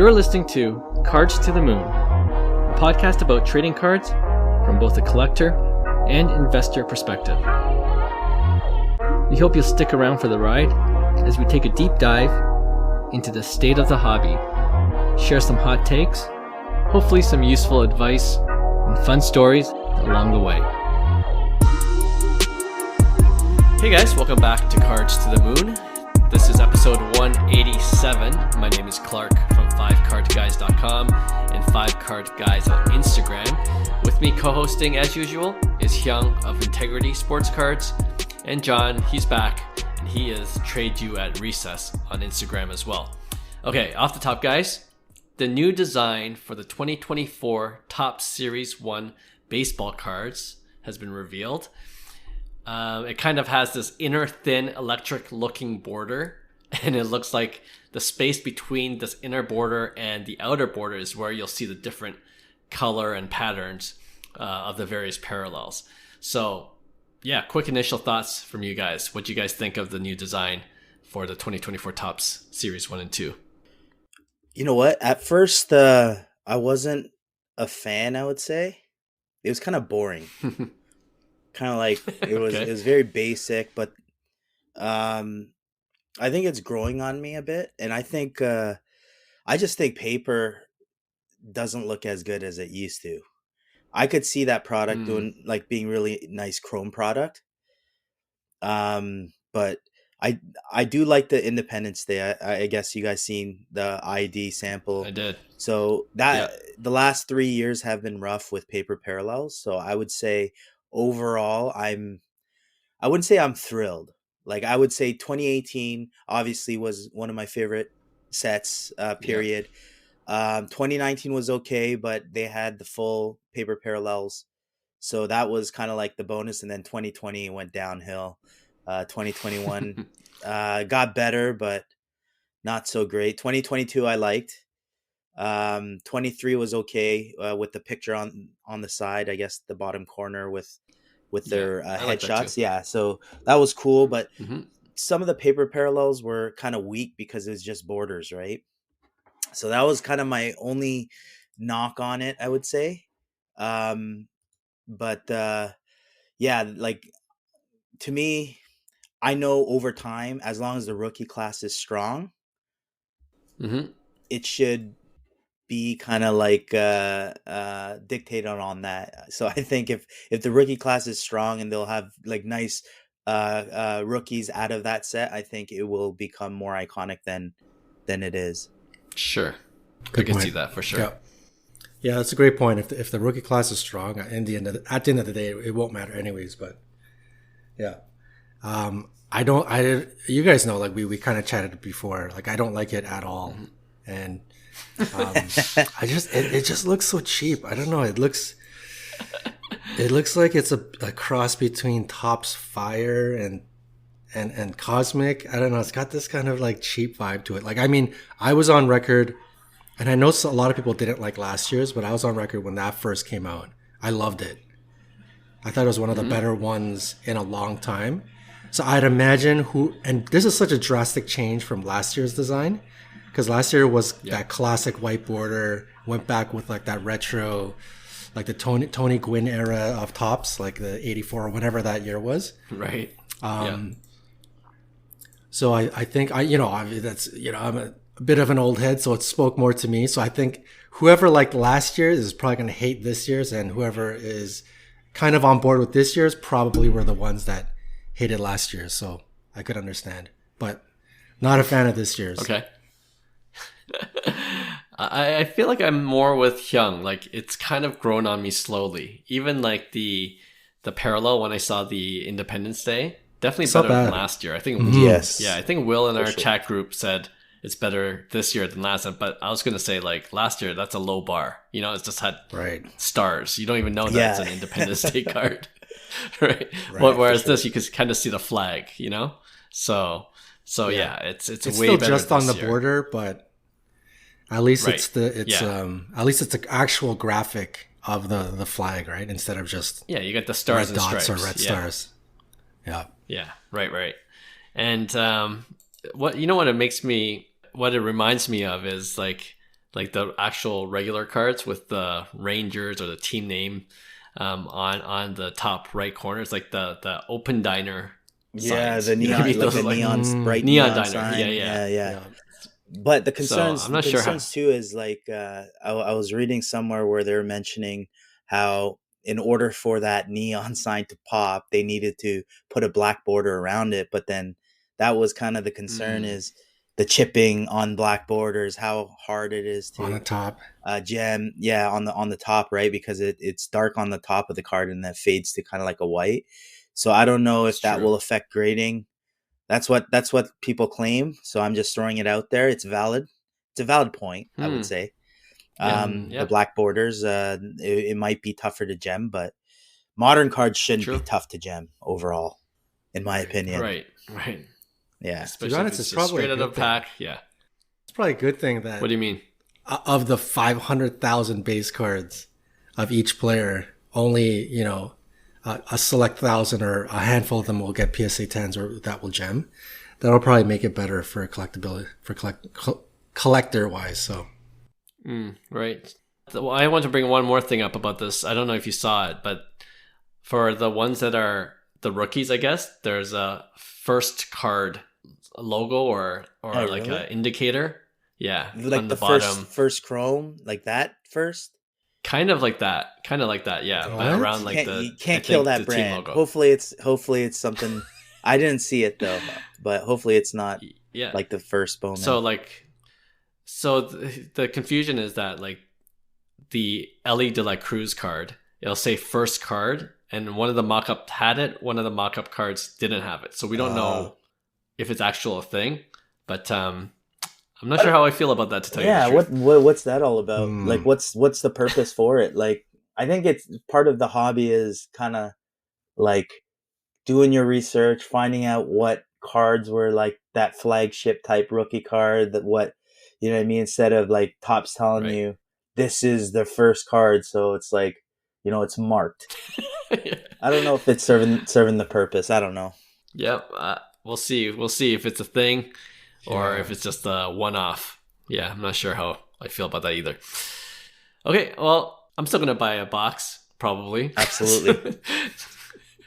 You're listening to Cards to the Moon, a podcast about trading cards from both a collector and investor perspective. We hope you'll stick around for the ride as we take a deep dive into the state of the hobby, share some hot takes, hopefully some useful advice, and fun stories along the way. Hey guys, welcome back to Cards to the Moon. This is episode 187. My name is Clark from 5cardguys.com and 5cardguys on Instagram. With me co-hosting as usual is Hyung of Integrity Sports Cards, and John, he's back, and he is Trade You at Recess on Instagram as well. Okay, off the top guys, the new design for the 2024 Topps Series 1 baseball cards has been revealed. It kind of has this inner thin electric looking border, and it looks like the space between this inner border and the outer border is where you'll see the different color and patterns of the various parallels. So yeah, quick initial thoughts from you guys. What do you guys think of the new design for the 2024 Topps Series 1 and 2? You know what? At first, I wasn't a fan, I would say. It was kind of boring. Kind of like it was Okay. It was very basic, but I think it's growing on me a bit, and I think I just think paper doesn't look as good as it used to. I could see that product being really nice chrome product. But I do like the Independence Day. I guess you guys seen the ID sample. I did. So that the last 3 years have been rough with paper parallels. So I would say overall, I wouldn't say I'm thrilled. Like I would say 2018 obviously was one of my favorite sets, period. 2019 was okay, but they had the full paper parallels. So that was kind of like the bonus. And then 2020 went downhill. 2021 got better, but not so great. 2022 I liked. 23 was okay with the picture on the side, I guess the bottom corner with their headshots. Yeah, so that was cool, but some of the paper parallels were kind of weak because it was just borders, right? So that was kind of my only knock on it, I would say. But yeah, like to me, I know over time, as long as the rookie class is strong, it should be kind of like dictated on that. So I think if the rookie class is strong and they'll have like nice rookies out of that set, I think it will become more iconic than it is. Sure. Good I can point. see that for sure. Yeah, that's a great point. If the rookie class is strong, at the end of the day, it won't matter anyways. But yeah, you guys know, like we kind of chatted before. Like I don't like it at all, and it just looks so cheap. I don't know. It looks like it's a cross between Topps Fire and Cosmic. I don't know. It's got this kind of like cheap vibe to it. Like, I mean, I was on record, and I know a lot of people didn't like last year's, but I was on record when that first came out. I loved it. I thought it was one of the better ones in a long time. So I'd imagine and this is such a drastic change from last year's design, because last year was that classic white border, went back with like that retro, like the Tony Gwynn era of Topps, like the 84 or whatever that year was. Right. So I think I'm a bit of an old head, so it spoke more to me. So I think whoever liked last year's is probably going to hate this year's, and whoever is kind of on board with this year's probably were the ones that hated last year's. So I could understand, but not a fan of this year's. Okay. I feel like I'm more with Hyung. Like it's kind of grown on me slowly. Even like the parallel when I saw the Independence Day, definitely better than last year. I think Yes. Yeah, I think Will in our chat group said it's better this year than last time. But I was gonna say like last year, that's a low bar. You know, it's just had stars. You don't even know that it's an Independence Day card. Right. Whereas this, you could kind of see the flag, you know? So yeah, it's way still better just on the year. border, but at least at least it's the actual graphic of the flag, right? Instead of just you got the stars red and dots stripes or red stars. Yeah. Yeah. Right. And what it reminds me of is like like the actual regular cards with the Rangers or the team name on the top right corner. It's like the open diner. Yeah, signs. the You know what I neon, mean? like Those the are like neon, bright neon neon diner. sign. Yeah. Yeah. But the So concerns, I'm not sure how. too, is like I was reading somewhere where they're mentioning how in order for that neon sign to pop, they needed to put a black border around it. But then that was kind of the concern is the chipping on black borders, how hard it is On the to top. gem. Yeah, on the top, right? Because it's dark on the top of the card and that fades to kind of like a white. So I don't know if It's that true. will affect grading. That's what people claim. So I'm just throwing it out there. It's valid. It's a valid point, I would say. The black borders, it might be tougher to gem, but modern cards shouldn't be True. tough to gem overall, in my opinion. Right. Yeah. Especially To be honest, if it's it's probably straight a out good of pack. Yeah. It's probably a good thing that What do you mean? of the 500,000 base cards of each player, only, a select thousand or a handful of them will get PSA 10s or that will gem. That'll probably make it better for collectability, for collector wise. So, Right. Well, I want to bring one more thing up about this. I don't know if you saw it, but for the ones that are the rookies, I guess there's a first card logo or like really? an indicator. Yeah, Like on the bottom. first chrome, like that first. Kind of like that. Yeah. But What? around like You can't kill that the team brand. logo. Hopefully it's something. I didn't see it though, but hopefully it's not Yeah. like the first Bowman. So the confusion is that like the Ellie de la Cruz card, it'll say first card, and one of the mock-up had it, one of the mock-up cards didn't have it. So we don't know if it's actual a thing, but I'm not sure how I feel about that, to tell you the truth. What's that all about? Like what's the purpose for it? Like I think it's part of the hobby is kind of like doing your research, finding out what cards were like that flagship type rookie card, that what, you know what I mean, instead of like Topps telling Right. you this is the first card, so it's like, it's marked. Yeah. I don't know if it's serving the purpose. I don't know. Yep. We'll see if it's a thing or if it's just a one-off. Yeah, I'm not sure how I feel about that either. Okay, well, I'm still gonna buy a box, probably. Absolutely.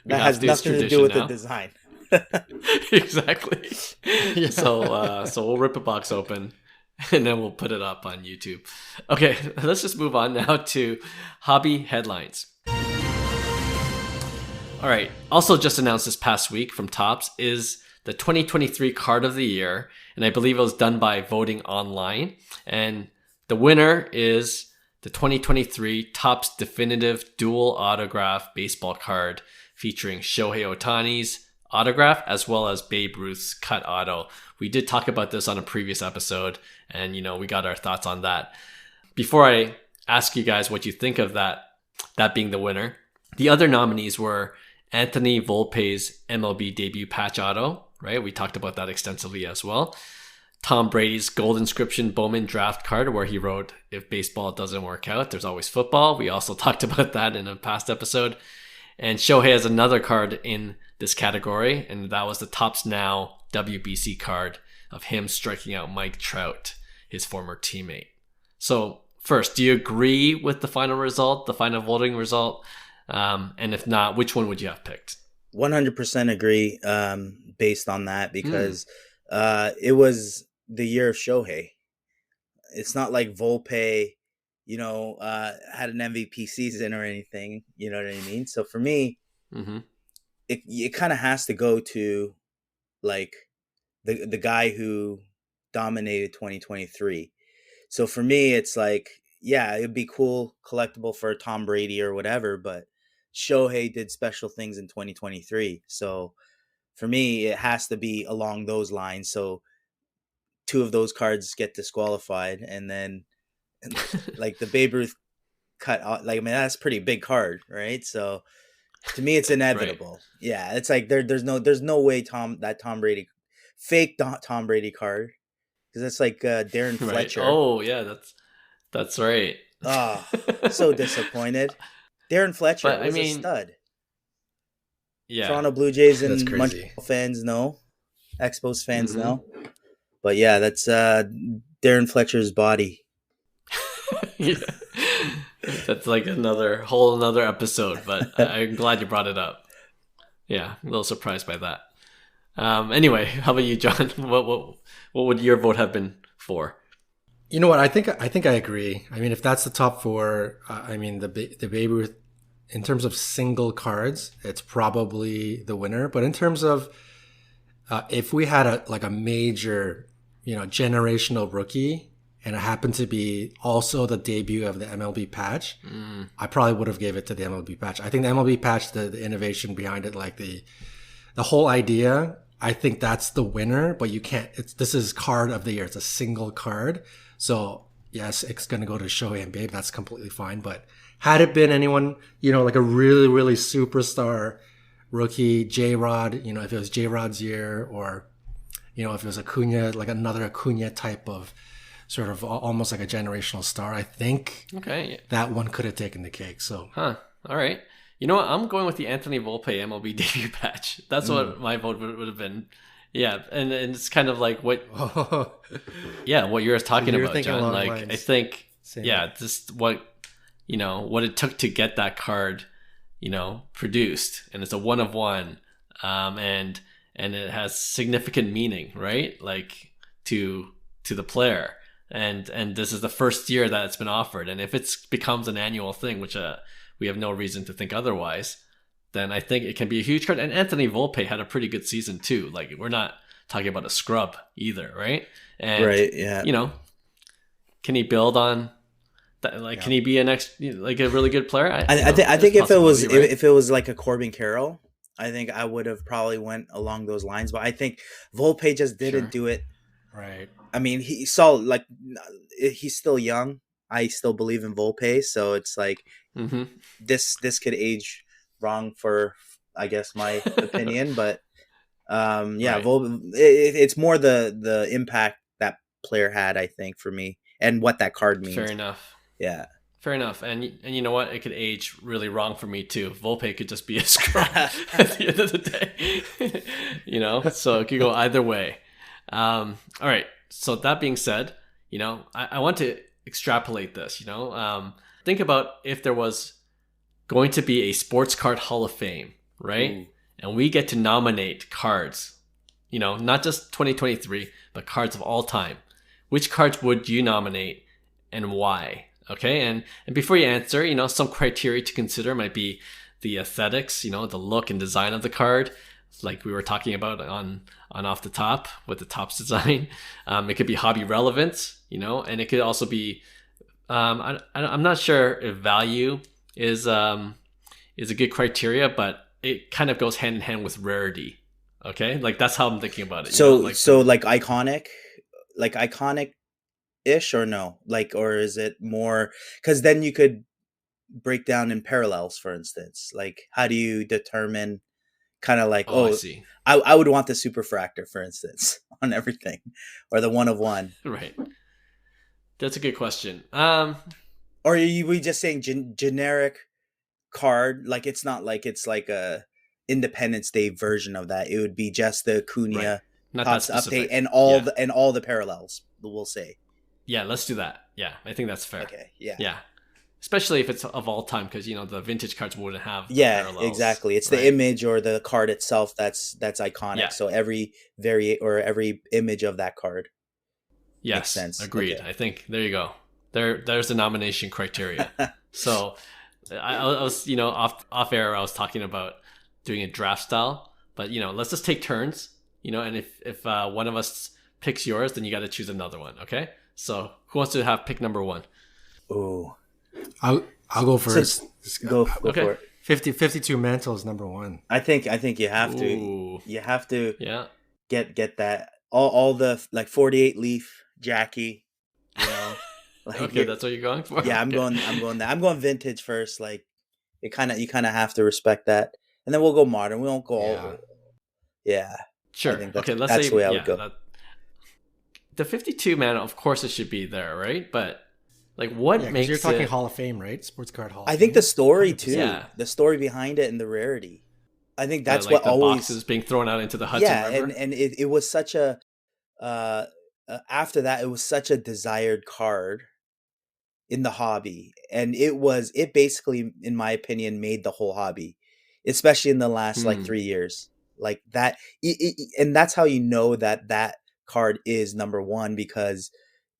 That has nothing to do with the design. Exactly. Yeah. So we'll rip a box open and then we'll put it up on YouTube. Okay, let's just move on now to hobby headlines. All right. Also just announced this past week from Topps is the 2023 Card of the Year, and I believe it was done by voting online. And the winner is the 2023 Topps Definitive Dual Autograph Baseball Card featuring Shohei Ohtani's autograph as well as Babe Ruth's cut auto. We did talk about this on a previous episode, and we got our thoughts on that. Before I ask you guys what you think of that being the winner, the other nominees were Anthony Volpe's MLB debut patch auto, right? We talked about that extensively as well. Tom Brady's gold inscription Bowman draft card, where he wrote, "If baseball doesn't work out, there's always football." We also talked about that in a past episode. And Shohei has another card in this category, and that was the Topps Now WBC card of him striking out Mike Trout, his former teammate. So first, do you agree with the final result, the final voting result? And if not, which one would you have picked? 100% agree based on that, because it was the year of Shohei. It's not like Volpe, had an MVP season or anything. You know what I mean? So for me, it kind of has to go to like the guy who dominated 2023. So for me, it's like, yeah, it'd be cool, collectible for Tom Brady or whatever, but Shohei did special things in 2023. So for me, it has to be along those lines. So two of those cards get disqualified, and then like the Babe Ruth cut, like, I mean, that's a pretty big card, right? So to me, it's inevitable. Right. Yeah, it's like there's no way Tom Brady fake Tom Brady card, because that's like Darren Fletcher. Right. Oh yeah, that's right. Oh, so disappointed. Darren Fletcher was a stud. Yeah, Toronto Blue Jays and Montreal fans know, Expos fans know, but yeah, that's Darren Fletcher's body. Yeah. That's like another episode, but I'm glad you brought it up. Yeah, a little surprised by that. Anyway, how about you, John? What would your vote have been for? You know what? I think I agree. I mean, if that's the top four, I mean the Babe Ruth, in terms of single cards, it's probably the winner. But in terms of if we had a major, generational rookie, and it happened to be also the debut of the MLB patch, I probably would have gave it to the MLB patch. I think the MLB patch, the innovation behind it, like the whole idea, I think that's the winner. But you can't. This is card of the year. It's a single card. So yes, it's going to go to Shohei and Babe. That's completely fine. But had it been anyone, like a really, really superstar rookie, J-Rod, if it was J-Rod's year, or, if it was Acuna, like another Acuna type of sort of almost like a generational star, I think that one could have taken the cake. So, all right. You know what? I'm going with the Anthony Volpe MLB debut patch. That's what my vote would have been. Yeah, and it's kind of like what you're talking about, John. Like, I think, just what it took to get that card, produced, and it's a 1 of 1, and it has significant meaning, right? Like to the player, and this is the first year that it's been offered, and if it becomes an annual thing, which we have no reason to think otherwise, then I think it can be a huge card. And Anthony Volpe had a pretty good season too. Like, we're not talking about a scrub either, right? And, right, yeah. Can he build on that? Like, can he be a really good player? I think if it was like a Corbin Carroll, I think I would have probably went along those lines. But I think Volpe just didn't do it. Right. I mean, he's still young. I still believe in Volpe, so it's like this could age wrong for, I guess, my opinion, but right. It's more the impact that player had, I think, for me, and what that card means. Fair enough. Yeah. Fair enough. And you know what? It could age really wrong for me too. Volpe could just be a scrub at the end of the day. So it could go either way. All right. So that being said, I want to extrapolate this, think about if there was going to be a sports card Hall of Fame, right? Ooh. And we get to nominate cards, not just 2023, but cards of all time. Which cards would you nominate and why? Okay. And before you answer, some criteria to consider might be the aesthetics, the look and design of the card, like we were talking about on Off the Top with the Topps design. It could be hobby relevance, and it could also be, I'm not sure if value is a good criteria, but it kind of goes hand in hand with rarity. Okay, like that's how I'm thinking about it. So iconic-ish, or no? Like, or is it more? Because then you could break down in parallels, for instance. Like, how do you determine? Kind of like, I see. I would want the superfractor, for instance, on everything, or the 1 of 1. Right. That's a good question. Or are we just saying generic card? Like, it's not like it's like a Independence Day version of that. It would be just the Acuna Topps update and all the parallels. We'll say. Yeah, let's do that. Yeah, I think that's fair. Okay. Yeah. Yeah. Especially if it's of all time, because the vintage cards wouldn't have parallels, exactly. It's the image or the card itself that's iconic. Yeah. So every image of that card. Yes, makes sense. Agreed. Okay. I think there you go. There's the nomination criteria. So I was off air I was talking about doing a draft style, but let's just take turns. And if one of us picks yours, then you got to choose another one. Okay. So who wants to have pick number 1? Oh. I'll go first. Go for it. 52 Mantle is number 1. I think you have to. Ooh. You have to. Yeah. Get that all the like 48 leaf Jackie. Like, okay, that's what you're going for. Yeah, I'm going that. I'm going vintage first. Like, you kind of have to respect that, and then we'll go modern. We won't go all. Yeah. Sure. Okay. That's the way I would go. The 52 man, of course, it should be there, right? But. Like, what makes you're talking Hall of Fame, right? Sports card Hall of Fame. I think the story, 100%. Too. Yeah. The story behind it and the rarity. I think that's like what the always... boxes being thrown out into the Hudson River. And it was such a... after that, it was such a desired card in the hobby, and it basically, in my opinion, made the whole hobby, especially in the last like Hmm. 3 years. Like that, and that's how you know that that card is number one, because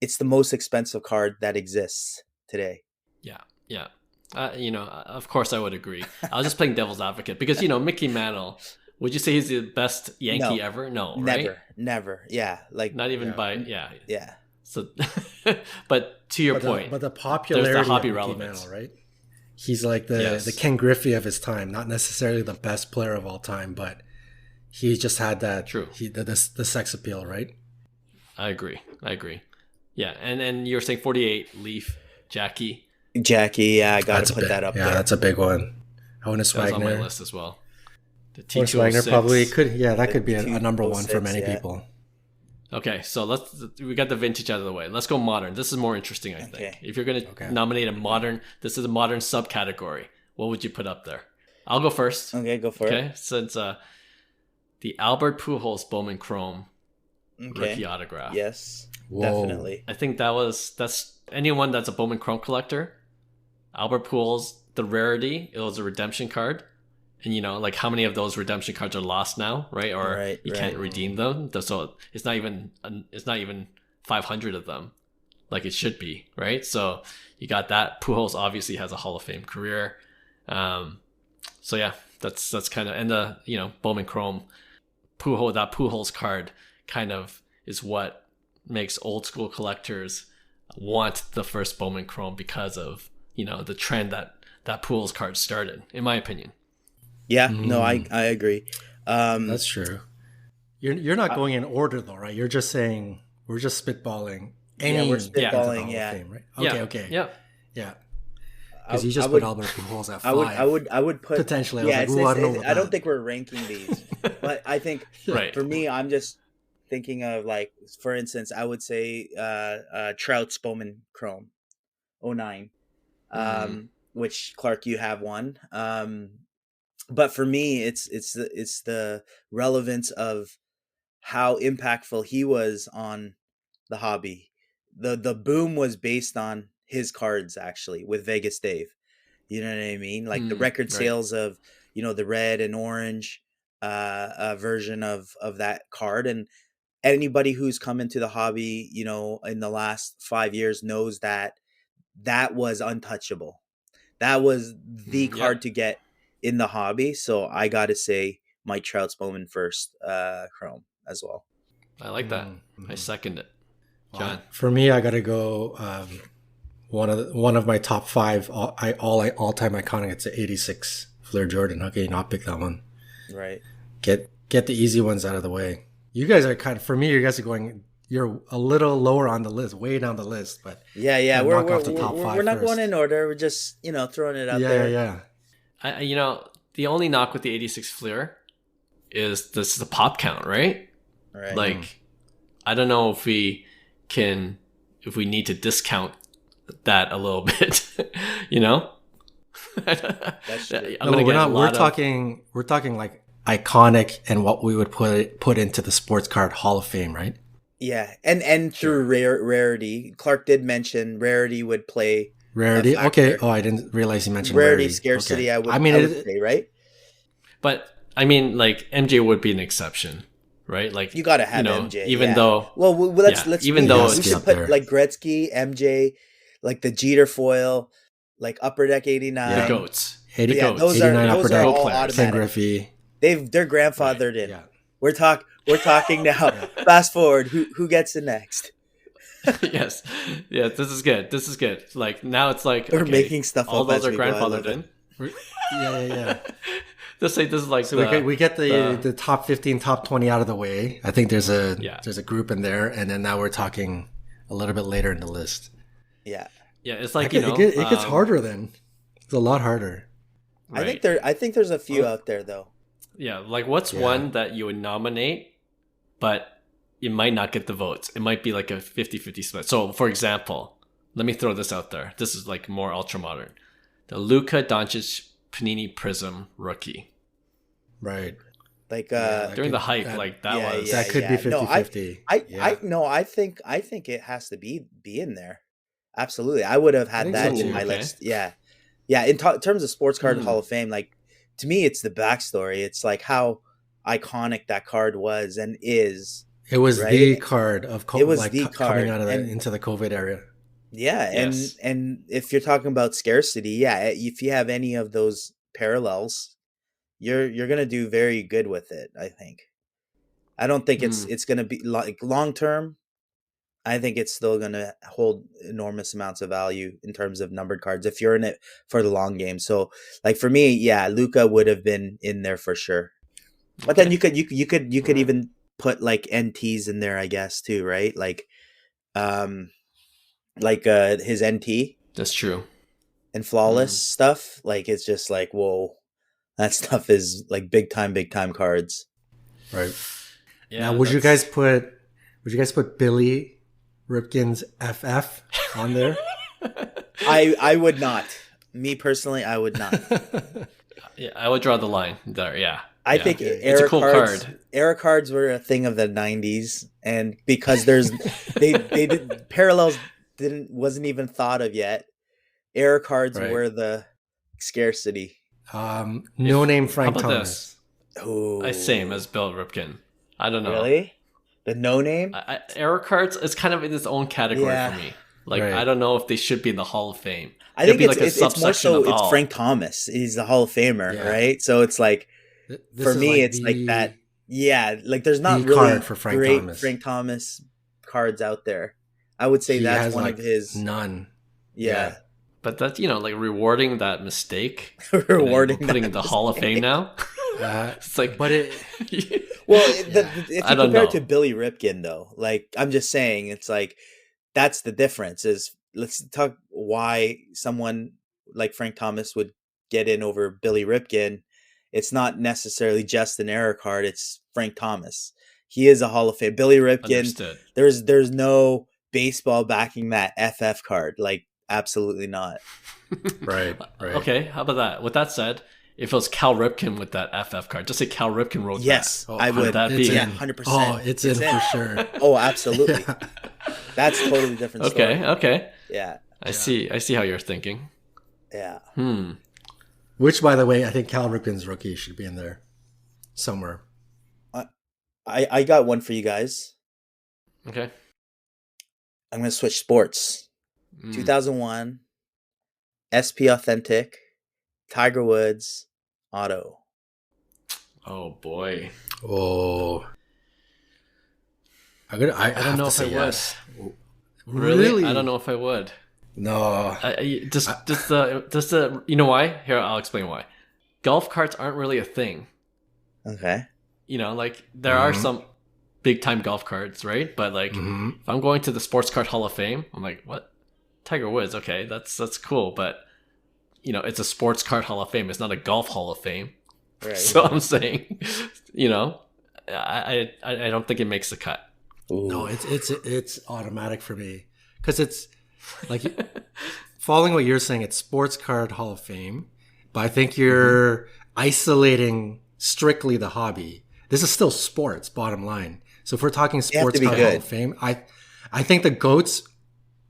it's the most expensive card that exists today. Yeah, yeah. Of course I would agree. I was just playing devil's advocate because Mickey Mantle. Would you say he's the best Yankee No, ever? No, right? never. Yeah, like Not even Yeah. by yeah. yeah, So, but to your But point, the there's popularity the of hobby Mickey relevance. Mantle, right? He's like the Yes. Ken Griffey of his time, not necessarily the best player of all time, but he just had that True. the sex appeal, right? I agree. Yeah, and you're saying 48, Leaf, Jackie. Jackie. Yeah, I got That's to a put big, that up yeah, there. that's a big one. Honus That was on my Wagner. list as well. The Honus Wagner T206. probably could. Yeah, that The could be a number one for 206, many yeah. people. Okay, so we got the vintage out of the way. Let's go modern. This is more interesting, I think. Okay. If you're gonna Okay. nominate a modern, this is a modern subcategory. What would you put up there? I'll go first. Okay, go for Okay, since the Albert Pujols Bowman Chrome it. rookie Okay. autograph. Yes, Whoa. definitely. I think that's anyone that's a Bowman Chrome collector. Albert Pujols, the rarity, it was a redemption card. And like how many of those redemption cards are lost now, right? Or Right, you right. can't redeem them. So it's not even 500 of them, like it should be, right? So you got that. Pujols obviously has a Hall of Fame career. So yeah, that's kind of, and the Bowman Chrome that Pujols card kind of is what makes old school collectors want the first Bowman Chrome, because of the trend that Pujols card started, in my opinion. Yeah, no, I agree. That's true. You're not going in order though, right? You're just saying we're just spitballing. Any we're into the spitballing, Hall of yeah. Fame, right? Yeah. Okay. Yeah. Yeah. Because you just I would- put Albert Pujols at five. I would put Potentially. I was Yeah, like, ooh, I don't know about I don't that. think we're ranking these, but I think Right. for me, I'm just thinking of, like, for instance, I would say Trout's Bowman Chrome 09, which, Clark, you have one. But for me, it's the relevance of how impactful he was on the hobby. The boom was based on his cards, actually, with Vegas Dave. You know what I mean? Like the record right. sales of the red and orange version of that card, and anybody who's come into the hobby, in the last 5 years knows that that was untouchable. That was the card to get in the hobby. So I got to say Mike Trout's Bowman first Chrome as well. I like that. I second it. John. For me, I gotta go. One of my top five all time iconic. It's an '86 Flair Jordan. How can you not pick that one? Right. Get the easy ones out of the way. You guys are for me. You guys are going. You're a little lower on the list, way down the list, but Yeah. knock We're off the top five we're not first. going in order. We're just throwing it out there. Yeah. The only knock with the 86 Fleer is this is the pop count, right? Right. Like, I don't know if we need to discount that a little bit, That's true. I'm gonna we're get not. a We're lot of, talking. We're talking like iconic and what we would put into the sports card Hall of Fame, right? Yeah, and through rarity, Clark did mention rarity would play Rarity. a factor. Okay. Oh, I didn't realize you mentioned Rarity, rarity. scarcity. Okay. I would say, right? But I mean, like MJ would be an exception, right? Like You got to have MJ, even yeah. though Well, let's even we, though we it's should up put there. like Gretzky, MJ, like the Jeter foil, like Upper Deck '89. the goats, 80, the goats. those 89 are Upper those Deck, are all players. Ken automatic. Griffey. They're grandfathered in. Yeah. We're talking now. Fast forward. Who gets it next? Yes, yeah. This is good. Like now, it's like We're okay, making stuff all up those as are we go. I love grandfathered it. in. Yeah. This is like So we get the top 15, top 20 out of the way. I think there's a group in there, and then now we're talking a little bit later in the list. Yeah. yeah. It's like it gets harder then. It's a lot harder. right. I think there's a few out there though. Yeah, like what's one that you would nominate, but it might not get the votes. It might be like a 50-50 split. So, for example, let me throw this out there. This is like more ultra modern. The Luka Doncic Panini Prism rookie. Right. Like During the hype, like that yeah, was... yeah. That could be 50-50. I think it has to be in there. Absolutely. I would have I had think that so in too. my Okay. list. Yeah. Yeah. In terms of sports card Hmm. Hall of Fame, like to me, it's the backstory. It's like how iconic that card was and is, It was right? the card of It was like the coming card. out of And into the COVID era. yeah, Yes. and if you're talking about scarcity, yeah, if you have any of those parallels, you're gonna do very good with it, I think. I don't think Hmm. it's gonna be like long term. I think it's still gonna hold enormous amounts of value in terms of numbered cards if you're in it for the long game. So, like for me, yeah, Luca would have been in there for sure. But then Okay. you All could right. even put like NTs in there, I guess too, right? Um his NT That's true. and flawless Hmm. stuff. Like it's just like whoa, that stuff is like big time cards. Right. Now, Yeah, that's. would you guys put Billy Ripken's FF on there? I would not. Me personally, I would not. Yeah, I would draw the line there. Yeah. I Yeah. think Okay. It's a cool card. era cards were a thing of the '90s, and because they did parallels didn't wasn't even thought of yet. Era cards Right. were the scarcity. No name How Frank about Thomas. this? Oh, Same as Bill Ripken. I don't know. really? The no name? Error cards is kind of in its own category Yeah. for me. Like Right. I don't know if they should be in the Hall of Fame. I It'd think be like a it's more subsection so of it's all. Frank Thomas. He's the Hall of Famer, Yeah. right? So it's like This for is me, like it's like that. Yeah, like there's not the really card for Frank great Thomas. Frank Thomas cards out there. I would say He that's has one like of his. none. Yeah, But that like rewarding that mistake, rewarding. and then putting that in the Hall of Fame now. Uh, It's like, but it Well, Yeah. if you I don't compare it know. to Billy Ripken, though, like I'm just saying, it's like that's the difference. Is let's talk why someone like Frank Thomas would get in over Billy Ripken. It's not necessarily just an error card. It's Frank Thomas. He is a Hall of Fame. Billy Ripken. Understood. There's no baseball backing that FF card. Like absolutely not. right. Okay, how about that? With that said, if it was Cal Ripken with that FF card, just say Cal Ripken wrote Yes, Oh, I How would would. that it's be? Yeah, in. 100%. Oh, it's in for sure. Oh, absolutely. Yeah. That's a totally different that. story. Okay. Yeah, I see how you're thinking. yeah. Which, by the way, I think Cal Ripken's rookie should be in there somewhere. I got one for you guys. Okay. I'm gonna switch sports. 2001, SP Authentic, Tiger Woods, Auto. Oh boy. Oh, I I have don't know to if say I would. yes. Really? I don't know if I would. No. Just the you know why? Here, I'll explain why. Golf carts aren't really a thing. Okay. Like there are some big time golf carts, right? But like if I'm going to the Sports Card Hall of Fame, I'm like, what? Tiger Woods, okay, that's cool, but it's a Sports Card Hall of Fame. It's not a Golf Hall of Fame. Right. So I'm saying, I don't think it makes the cut. Ooh. No, it's automatic for me because it's like following what you're saying. It's Sports Card Hall of Fame, but I think you're isolating strictly the hobby. This is still sports, bottom line. So if we're talking Sports be Card Hall good. of Fame, I think the GOATs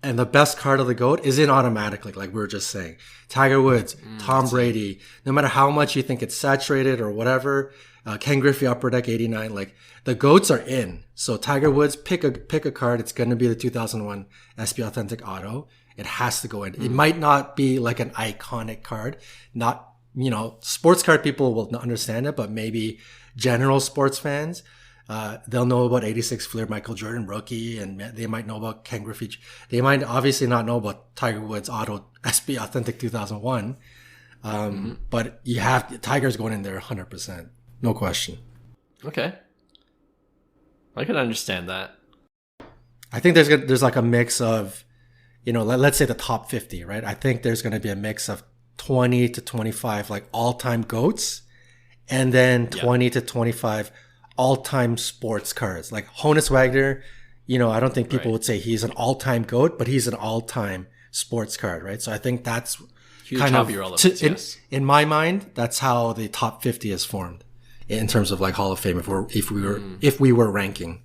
and the best card of the GOAT is in automatically, like we were just saying. Tiger Woods, Tom Brady, no matter how much you think it's saturated or whatever, Ken Griffey Upper Deck 89, like the GOATs are in. So Tiger Woods, pick a card. It's going to be the 2001 SP Authentic Auto. It has to go in. It might not be like an iconic card. Not, sports card people will not understand it, but maybe general sports fans, they'll know about 86 Fleer Michael Jordan rookie, and they might know about Ken Griffey. They might obviously not know about Tiger Woods Auto SP Authentic 2001. But you have Tiger's going in there 100%. No question. Okay. I can understand that. I think there's like a mix of, let's say the top 50, right? I think there's going to be a mix of 20 to 25 like all-time GOATs, and then 20 to 25 all-time sports cards. Like Honus Wagner, I don't think people would say he's an all-time GOAT, but he's an all-time sports card, right? So I think that's Huge kind of hobby relevance, yes. in my mind, that's how the top 50 is formed in terms of like Hall of Fame if we were ranking.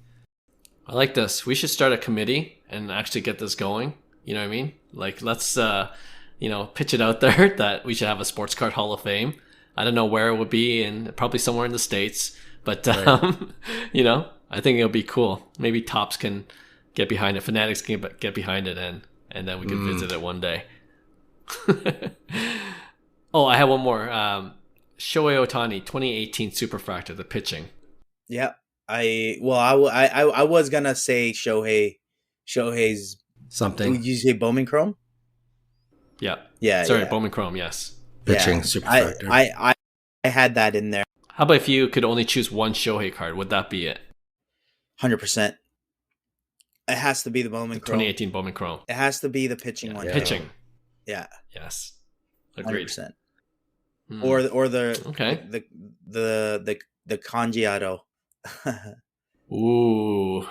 I like this. We should start a committee and actually get this going. You know what I mean? Like, let's pitch it out there that we should have a sports card Hall of Fame. I don't know where it would be, and probably somewhere in the States. But I think it'll be cool. Maybe Topps can get behind it. Fanatics can get behind it, and then we can visit it one day. Oh, I have one more. Shohei Ohtani, 2018 Superfractor, the pitching. Yeah, I was gonna say Shohei's something. Would you say Bowman Chrome? Yeah. Sorry, Bowman Chrome. Yes. Pitching Superfractor. I had that in there. How about if you could only choose one Shohei card? Would that be it? 100%. It has to be the Bowman Chrome. 2018 Bowman Chrome. It has to be the pitching one. Pitching. Yeah. Yes. Agreed. 100%. Or the okay. the Congiato. Ooh.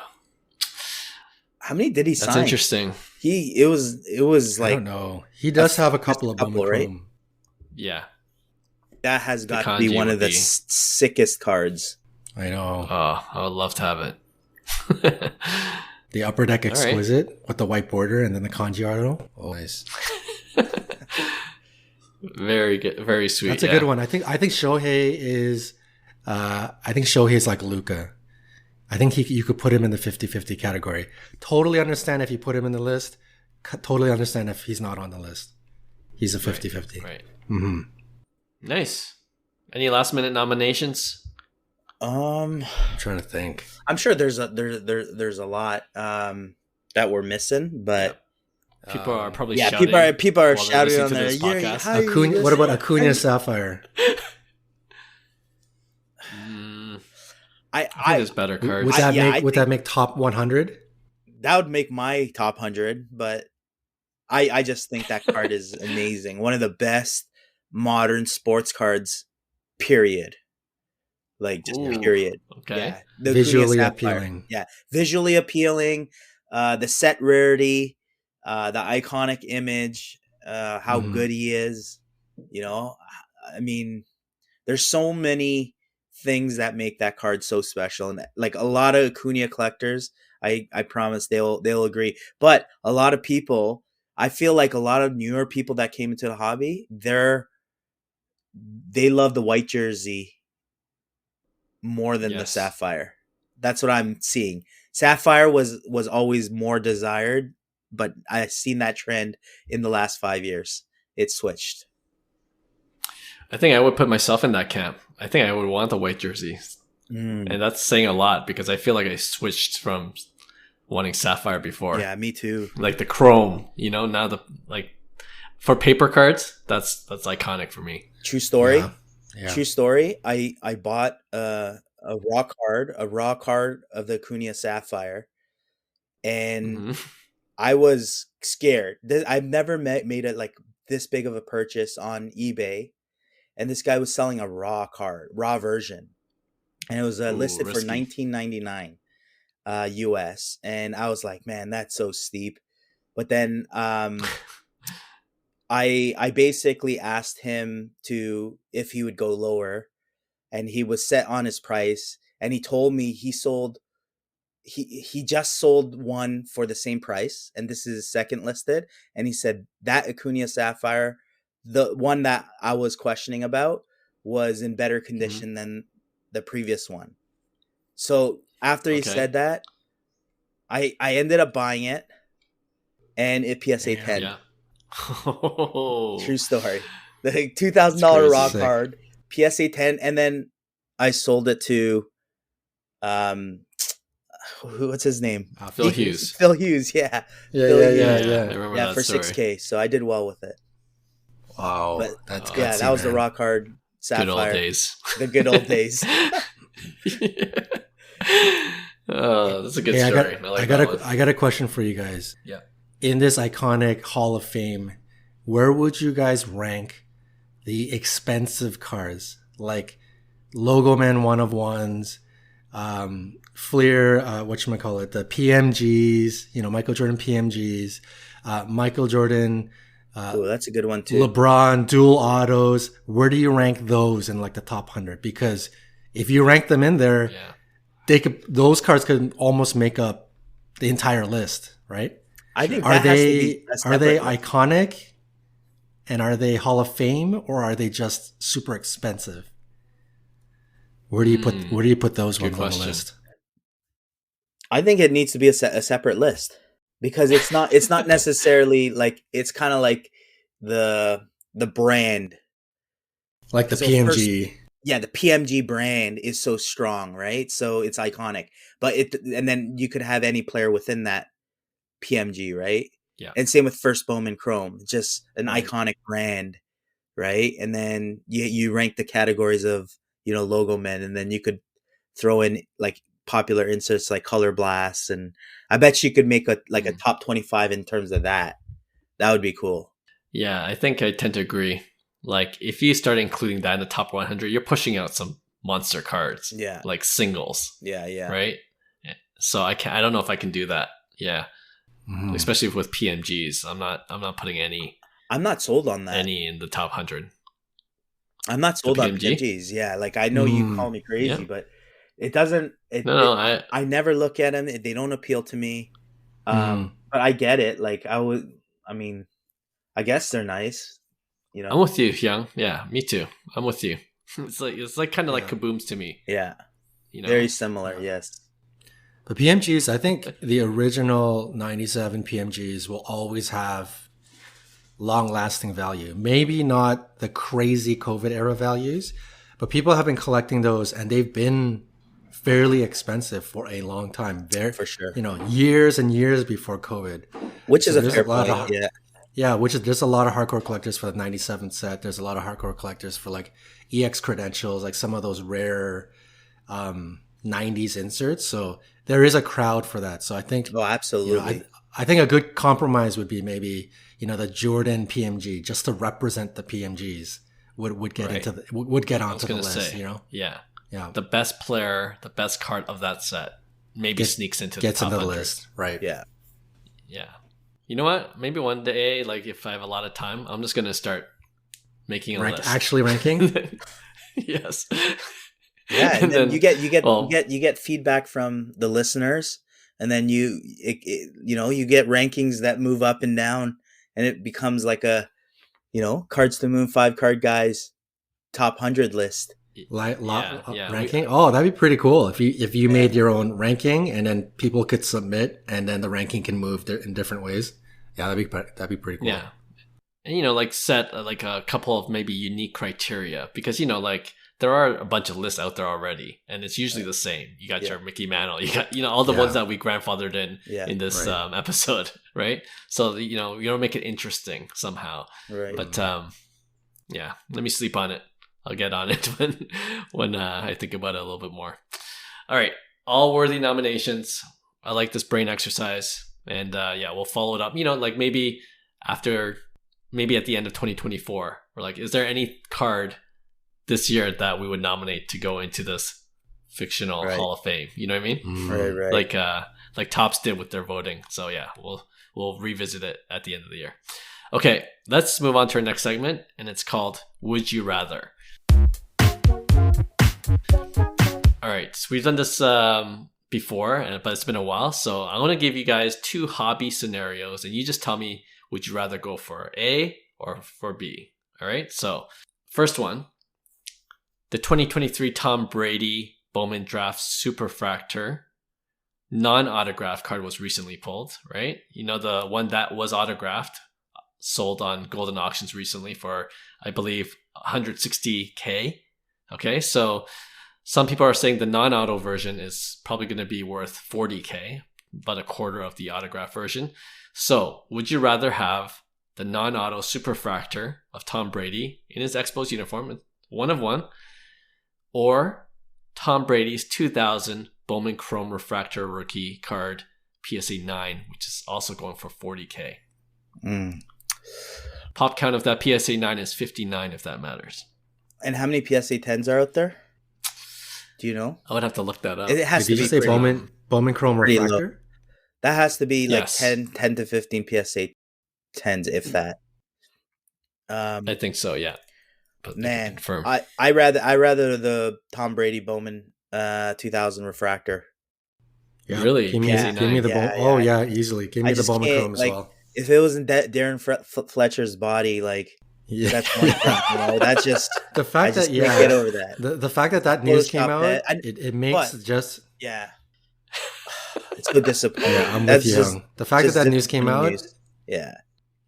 How many did he sign? That's interesting. It was like, I don't know. He does have a couple of Bowman right? Chrome. Yeah. That has got to be one of the sickest cards. I know. Oh, I would love to have it. The Upper Deck Exquisite with the white border and then the Congiato. Oh, nice. Very good. Very sweet. That's a good one. I think Shohei is like Luka. I think you could put him in the 50-50 category. Totally understand if you put him in the list. Totally understand if he's not on the list. He's a 50-50. Right. Mm-hmm. Nice. Any last minute nominations? I'm trying to think. I'm sure there's a lot that we're missing, but people are probably shouting. People are shouting on there. What about Acuna Sapphire? I think there's better cards. Would that make top 100? That would make my top 100, but I just think that card is amazing. One of the best modern sports cards, period. Like, just period. Okay. Yeah. Visually appealing. Yeah. Visually appealing. The set rarity, the iconic image, how good he is. You know, I mean, there's so many things that make that card so special. And like a lot of Acuna collectors, I promise they'll agree. But a lot of people, I feel like a lot of newer people that came into the hobby, they love the white jersey more than the sapphire. That's what I'm seeing. Sapphire was always more desired, but I've seen that trend in the last 5 years. It switched. I think I would put myself in that camp. I think I would want the white jersey. And that's saying a lot because I feel like I switched from wanting sapphire before. Yeah, me too. Like the chrome, now for paper cards, that's iconic for me. True story. Yeah. True story. I bought a raw card of the Acuna Sapphire, and I was scared. I've never made it like this big of a purchase on eBay, and this guy was selling a raw version, and it was listed for $19.99 US, and I was like, man, that's so steep. But then I basically asked him if he would go lower, and he was set on his price, and he told me he just sold one for the same price, and this is his second listed, and he said that Acuna Sapphire, the one that I was questioning about, was in better condition than the previous one. So after he said that, I ended up buying it, and it PSA 10. Yeah. True story. The $2,000 raw card, PSA 10, and then I sold it to what's his name? Phil Hughes. Phil Hughes, yeah. Yeah. I remember that for story. $6K. So I did well with it. Wow, that's good. Yeah, that was the raw card sapphire. Good old days. The good old days. Oh, that's a good story. I got a question for you guys. Yeah. In this iconic Hall of Fame, where would you guys rank the expensive cards like Logo Man 1-of-1s, Fleer, whatchamacallit, the PMGs, Michael Jordan PMGs, Michael Jordan, that's a good one too. LeBron, dual autos. Where do you rank those in like the top 100? Because if you rank them in there, those cards could almost make up the entire list, right? I think Are that has to be they a separate list. iconic, and are they Hall of Fame, or are they just super expensive? Where do you put those Good ones on the question. list? I think it needs to be a separate list because it's not necessarily like it's kind of like the brand. Like the So first, PMG. yeah, the PMG brand is so strong, right? So it's iconic. But and then you could have any player within that PMG, right? Yeah. And same with First Bowman Chrome, just an Right. iconic brand, right? And then you rank the categories of, logo men, and then you could throw in like popular inserts like Color Blasts, and I bet you could make a top 25 in terms of that. That would be cool. Yeah, I think I tend to agree. Like, if you start including that in the top 100, you're pushing out some monster cards. Yeah. Like singles. Yeah. Right? So I don't know if I can do that. Yeah. Mhm. Especially with PMGs. I'm not putting I'm not sold on that. any in the top 100. I'm not sold on PMG? PMGs. Yeah, like I know you call me crazy, Yeah. but it doesn't. No, I never look at them. They don't appeal to me. But I get it. Like I mean, I guess they're nice. I'm with you, Hyung. Yeah, me too. I'm with you. It's like kind of like Kabooms to me. Yeah, You know? very similar. Yes. But PMGs, I think the original 97 PMGs will always have long-lasting value. Maybe not the crazy COVID era values, but people have been collecting those, and they've been fairly expensive for a long time. For sure. Years and years before COVID. Which is So a there's fair a lot point. of- Yeah. Yeah, there's a lot of hardcore collectors for the 97 set. There's a lot of hardcore collectors for like EX credentials, like some of those rare 90s inserts. So there is a crowd for that. So I think, Oh, absolutely. I think a good compromise would be maybe, the Jordan PMG, just to represent the PMGs would get Right. would get I was onto the gonna list, say, yeah. Yeah. The best player, the best card of that set, maybe sneaks into the Gets top into the 100. list. Right. Yeah. Yeah. You know what? Maybe one day, like if I have a lot of time, I'm just gonna start making a list. Actually ranking? Yes. Yeah, and then you get feedback from the listeners, and then you get rankings that move up and down, and it becomes like a Cards to the Moon 5 card guys top 100 list. Ranking. That'd be pretty cool if you made your own ranking, and then people could submit, and then the ranking can move in different ways. Yeah, that'd be pretty cool. Yeah. And like set like a couple of maybe unique criteria, because like there are a bunch of lists out there already, and it's usually the same. You got your Mickey Mantle, you got all the ones that we grandfathered in this episode, right? So you don't make it interesting somehow. Right. But yeah, let me sleep on it. I'll get on it when I think about it a little bit more. All right, all worthy nominations. I like this brain exercise, and we'll follow it up. Like maybe at the end of 2024, we're like, is there any card this year that we would nominate to go into this fictional Hall of Fame? You know what I mean? Right. Like Topps did with their voting. So yeah, we'll revisit it at the end of the year. Okay, let's move on to our next segment, and it's called Would You Rather. All right, so we've done this before, but it's been a while. So I want to give you guys 2 hobby scenarios, and you just tell me, would you rather go for A or for B? All right, so first one, the 2023 Tom Brady Bowman Draft Superfractor non-autograph card was recently pulled, right? The one that was autographed sold on Golden Auctions recently for, I believe, $160K. Okay, so some people are saying the non-auto version is probably going to be worth $40K, about a quarter of the autograph version. So, would you rather have the non-auto Superfractor of Tom Brady in his Expos uniform, 1 of 1, or Tom Brady's 2000 Bowman Chrome Refractor rookie card PSA 9, which is also going for $40K? Pop count of that PSA 9 is 59, if that matters. And how many PSA 10s are out there? Do you know? I would have to look that up. It has to Did be you say Bowman Chrome pretty Refractor? low. That has to be like Yes. 10 to 15 PSA 10s, if that. I think so, yeah. But Man, confirm. I rather the Tom Brady Bowman 2000 refractor. Yeah, Really? give me PSA9? the Yeah, Oh yeah. yeah, easily. Give I me the just Bowman can't, Chrome as like, well. if it wasn't that Darren Fletcher's body, like, Yeah. that's one thing, that's just, The I fact that just can't get yeah, over that. the fact that that news came Photoshop out, that. And it makes but just yeah, it's so yeah, disappointing. I'm with That's you, just Hung. The fact that just that news came disappointing out, news. Yeah.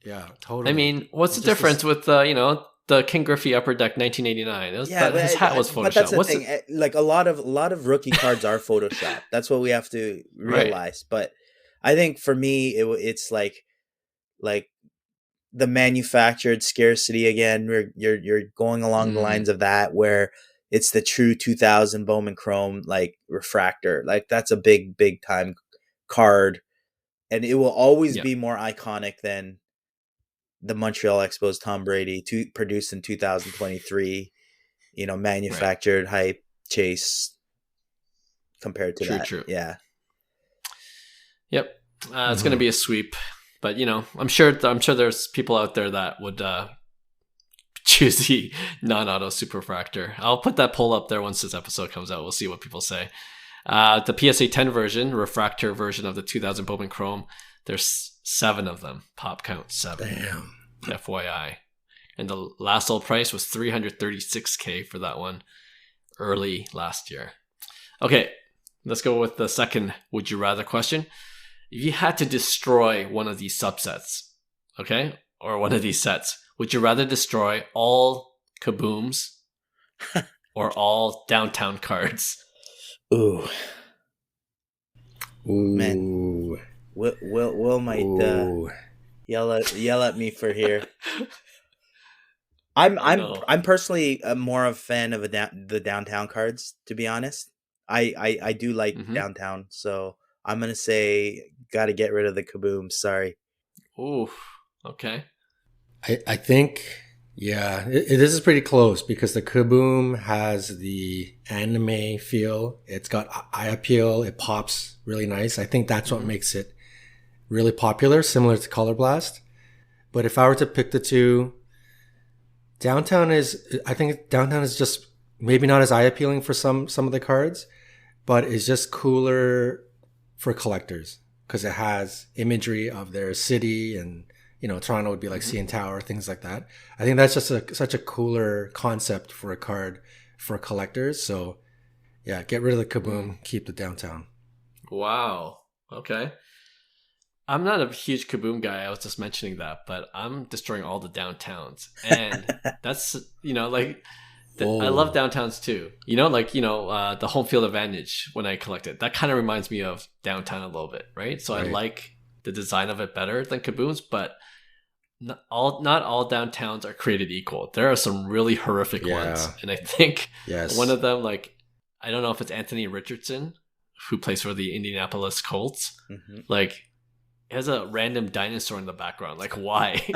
yeah, I totally. mean, what's the It just difference is, with the King Griffey Upper Deck 1989? Yeah, His hat was but that's photoshopped. the What's thing. it? Like, a lot of rookie cards are photoshopped. That's what we have to Right. realize. But I think for me, it's like the manufactured scarcity again. You're going along the lines of that, where it's the true 2000 Bowman Chrome, like, refractor. Like, that's a big time card, and it will always Yeah. be more iconic than the Montreal Expos Tom Brady, produced in 2023. Manufactured hype chase compared to that. True. Yeah. Yep. It's going to be a sweep, but I'm sure there's people out there that would choose the non-auto superfractor. I'll put that poll up there once this episode comes out. We'll see what people say. The PSA 10 version, refractor version of the 2000 Bowman Chrome, there's 7 of them. Pop count 7. damn. FYI. And the last sold price was $336K for that one early last year. Okay, let's go with the second would you rather question. If you had to destroy one of these subsets, okay, or one of these sets, would you rather destroy all Kabooms or all downtown cards? Ooh. Ooh. Man. Will might yell at me for here. I'm personally more of a fan of the downtown cards, to be honest. I do like downtown, so I'm gonna say gotta get rid of the Kaboom. Sorry. Ooh, okay. I think, yeah, this is pretty close because the Kaboom has the anime feel. It's got eye appeal. It pops really nice. I think that's what makes it really popular, similar to Color Blast. But if I were to pick the two, I think downtown is just maybe not as eye appealing for some of the cards, but it's just cooler for collectors because it has imagery of their city, and Toronto would be like CN Tower, things like that. I think that's just such a cooler concept for a card for collectors. So yeah, get rid of the Kaboom, keep the downtown. Wow. Okay. I'm not a huge Kaboom guy. I was just mentioning that, but I'm destroying all the downtowns, and that's I love downtowns too. The home field advantage when I collect it. That kind of reminds me of downtown a little bit, right? So I like the design of it better than Kaboom's, but not all downtowns are created equal. There are some really horrific ones, and I think one of them, I don't know if it's Anthony Richardson, who plays for the Indianapolis Colts, it has a random dinosaur in the background. Like, why?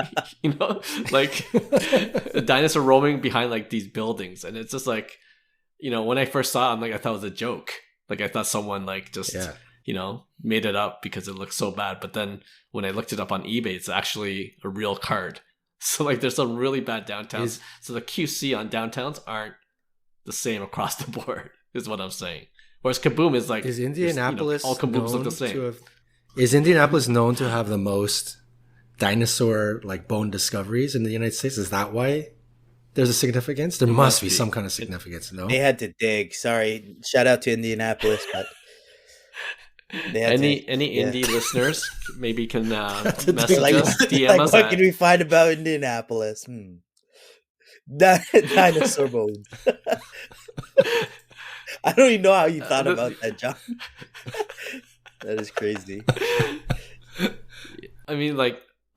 A dinosaur roaming behind these buildings, and it's just when I first saw it, I thought it was a joke. I thought someone made it up because it looked so bad. But then when I looked it up on eBay, it's actually a real card. So there's some really bad downtowns. So the QC on downtowns aren't the same across the board, is what I'm saying. Whereas Kaboom is Indianapolis all Kabooms look the same. Is Indianapolis known to have the most dinosaur bone discoveries in the United States? Is that why there's a significance? There must be some kind of significance, no? They had to dig. Sorry. Shout out to Indianapolis, but any indie listeners maybe can message us, DM us. What can we find about Indianapolis? Dinosaur bones. I don't even know how you thought about that, John. That is crazy. I mean,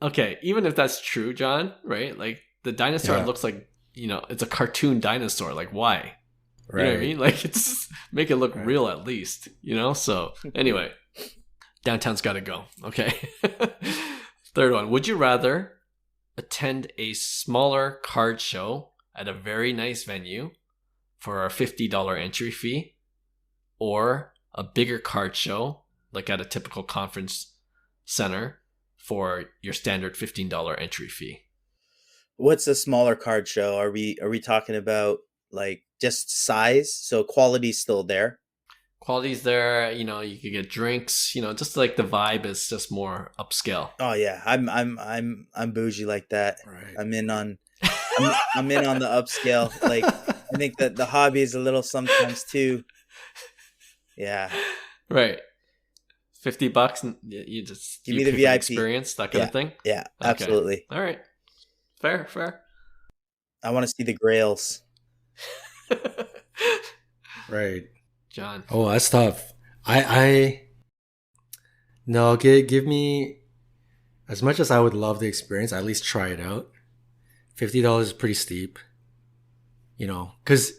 okay, even if that's true, John, right? The dinosaur looks like, it's a cartoon dinosaur. Why? Right. You know what I mean? It's make it look real at least, So anyway, downtown's got to go. Okay. Third one. Would you rather attend a smaller card show at a very nice venue for a $50 entry fee, or a bigger card show at a typical conference center for your standard $15 entry fee? What's a smaller card show? Are we talking about just size? So quality's still there? Quality's there. You could get drinks. Just like the vibe is just more upscale. Oh yeah, I'm bougie like that. Right. I'm in on the upscale. Like I think that the hobby is a little sometimes too. Yeah. Right. $50 and you just Give you me the pay for VIP experience, that kind of thing. Yeah, Okay. absolutely. All right. Fair. I want to see the grails. Right. John. Oh, that's tough. I no, give me, as much as I would love the experience, at least try it out. $50 is pretty steep, because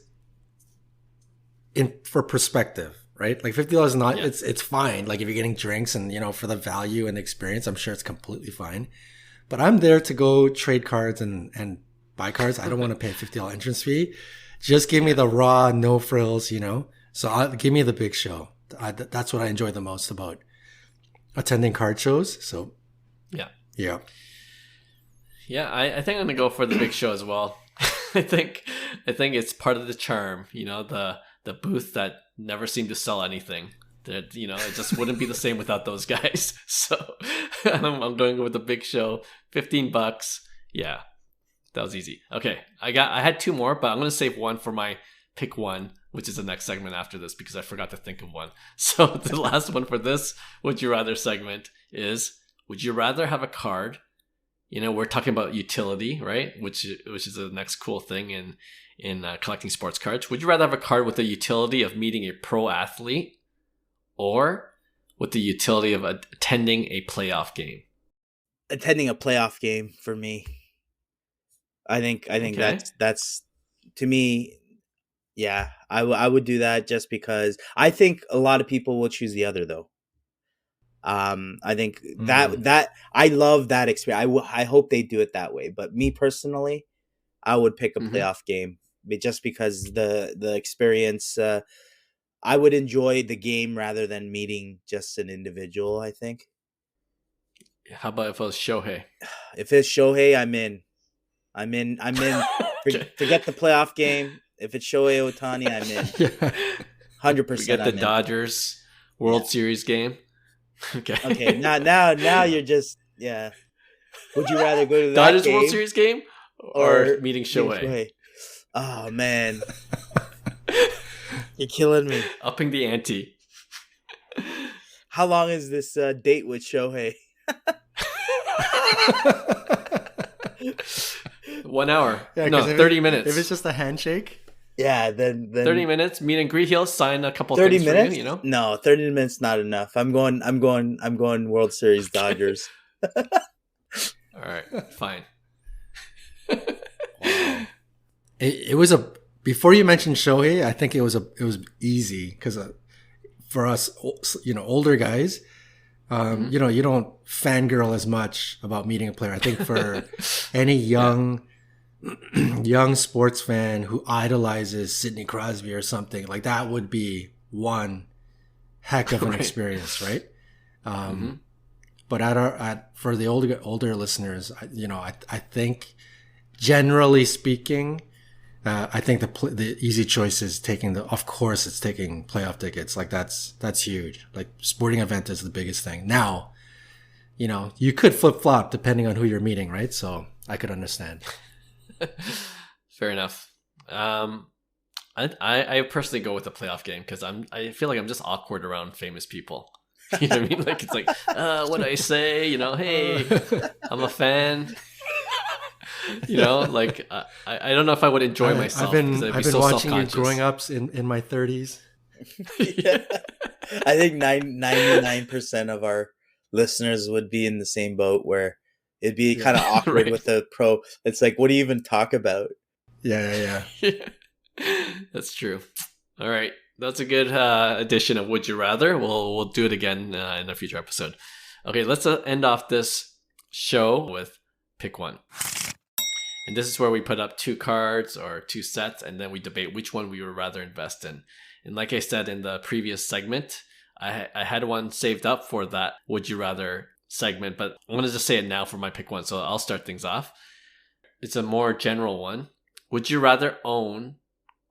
for perspective, right? Like $50 is not, it's fine. Like if you're getting drinks and, for the value and the experience, I'm sure it's completely fine. But I'm there to go trade cards and buy cards. I don't want to pay a $50 entrance fee. Just give me the raw, no frills, So give me the big show. That's what I enjoy the most about attending card shows. So yeah. I think I'm gonna go for the big show as well. I think it's part of the charm. The booth that never seemed to sell anything. That it just wouldn't be the same without those guys. So I'm going with the big show. $15. Yeah, that was easy. Okay, I had two more, but I'm gonna save one for my pick one, which is the next segment after this because I forgot to think of one. So the last one for this Would You Rather segment is: would you rather have a card? We're talking about utility, right? Which is the next cool thing in collecting sports cards. Would you rather have a card with the utility of meeting a pro athlete, or with the utility of attending a playoff game? Attending a playoff game for me. I think Okay. that's to me. Yeah, I would do that just because I think a lot of people will choose the other though. I think that I love that experience. I hope they do it that way. But me personally, I would pick a playoff game just because the experience. I would enjoy the game rather than meeting just an individual. I think. How about if it was Shohei? If it's Shohei, I'm in. Okay. Forget the playoff game. If it's Shohei Ohtani, I'm in. 100%. We get the I'm in. Dodgers World Series game. Okay. Okay. Now you're just Would you rather go to that Dodgers game World Series game or meeting Shohei? Oh man, you're killing me. Upping the ante. How long is this date with Shohei? 1 hour. Yeah, no, 30 minutes. If it's just a handshake. Yeah, then 30 minutes. Meet and greet. He'll sign a couple 30 things minutes. for you. No, 30 minutes not enough. I'm going World Series Dodgers. All right, fine. Wow. It was before you mentioned Shohei, I think it was easy because for us, older guys, you don't fangirl as much about meeting a player. I think for any young sports fan who idolizes Sidney Crosby or something, like that would be one heck of an experience, right? But for the older listeners, I think generally speaking, I think the easy choice is taking taking playoff tickets. Like that's huge. Like sporting event is the biggest thing. Now, you could flip flop depending on who you're meeting, right? So I could understand. Fair enough. I personally go with the playoff game because I feel like I'm just awkward around famous people. You know what I mean? Like it's like, what do I say? Hey, I'm a fan. Like I don't know if I would enjoy myself. I've been watching you growing up in my 30s. Yeah. I think 99% of our listeners would be in the same boat where it'd be kind of awkward with a pro. It's like, what do you even talk about? Yeah. That's true. All right. That's a good edition of Would You Rather. We'll do it again in a future episode. Okay, let's end off this show with pick one. And this is where we put up two cards or two sets, and then we debate which one we would rather invest in. And like I said in the previous segment, I had one saved up for that Would You Rather segment, but I'm going to just say it now for my pick one. So I'll start things off. It's a more general one. Would you rather own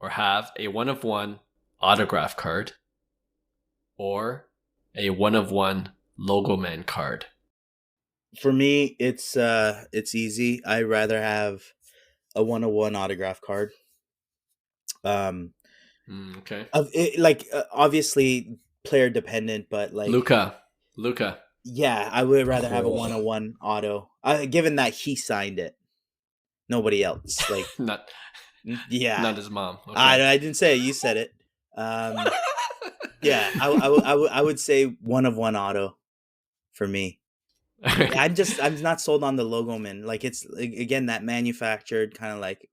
or have a 1-of-1 autograph card, or a 1-of-1 Logo Man card? For me, it's easy. I'd rather have a 101 autograph card. Okay. Obviously player dependent, but like Luca. yeah, I would rather have a Oh. 101 auto. Given that he signed it, nobody else. Like Not yeah, his mom. Okay. I didn't say it. You said it. Yeah, I would say 1-of-1 auto for me. All right. I'm not sold on the logo man. Like it's again that manufactured kind of like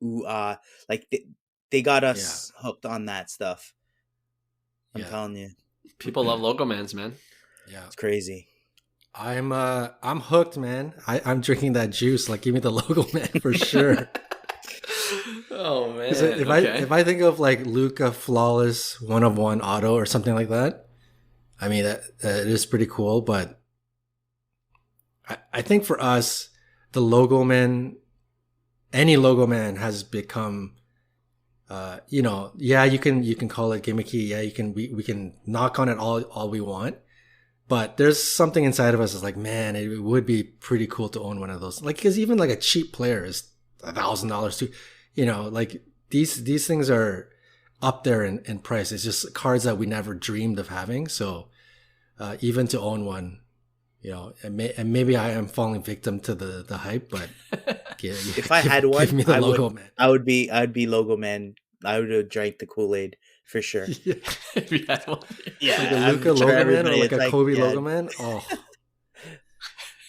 like they got us hooked on that stuff. I'm telling you, People love Logo Mans, man. Yeah. it's crazy. I'm hooked, man. I'm drinking that juice. Like, give me the Logo Man for sure. Oh man. 'Cause if I think of like Luca flawless 1-of-1 auto or something like that, I mean that it is pretty cool. But I think for us, the Logo Man, any Logo Man has become, you can call it gimmicky. Yeah, we can knock on it all we want. But there's something inside of us that's like, man, it would be pretty cool to own one of those. Like, because even like a cheap player is $1,000 too. Like these things are up there in price. It's just cards that we never dreamed of having. So even to own one, and maybe I am falling victim to the hype. But If I had one, give me the Logo Man. I'd be Logo Man. I would have drank the Kool-Aid for sure. Yeah. If you had one. Yeah, Like a I'm Luca sure Logo Man or everybody- like it's a Kobe yeah. Logo Man. Oh,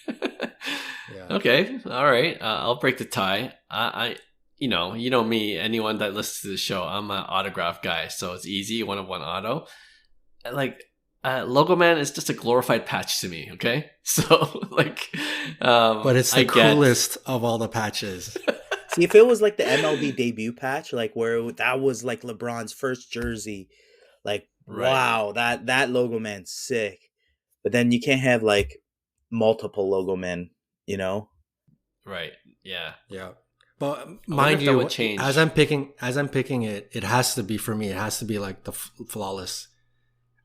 yeah. Okay, all right. I'll break the tie. I you know me. Anyone that listens to the show, I'm an autograph guy, so it's easy. 1-of-1 auto. Like Logo Man is just a glorified patch to me. Okay, so like, But it's the coolest of all the patches. See, if it was like the MLB debut patch, like where that was like LeBron's first jersey, like Right. wow, that Logo Man's sick. But then you can't have like multiple Logo Men, Right. Yeah. Yeah. But wonder mind if that you, would change. as I'm picking it, it has to be for me. It has to be like the flawless.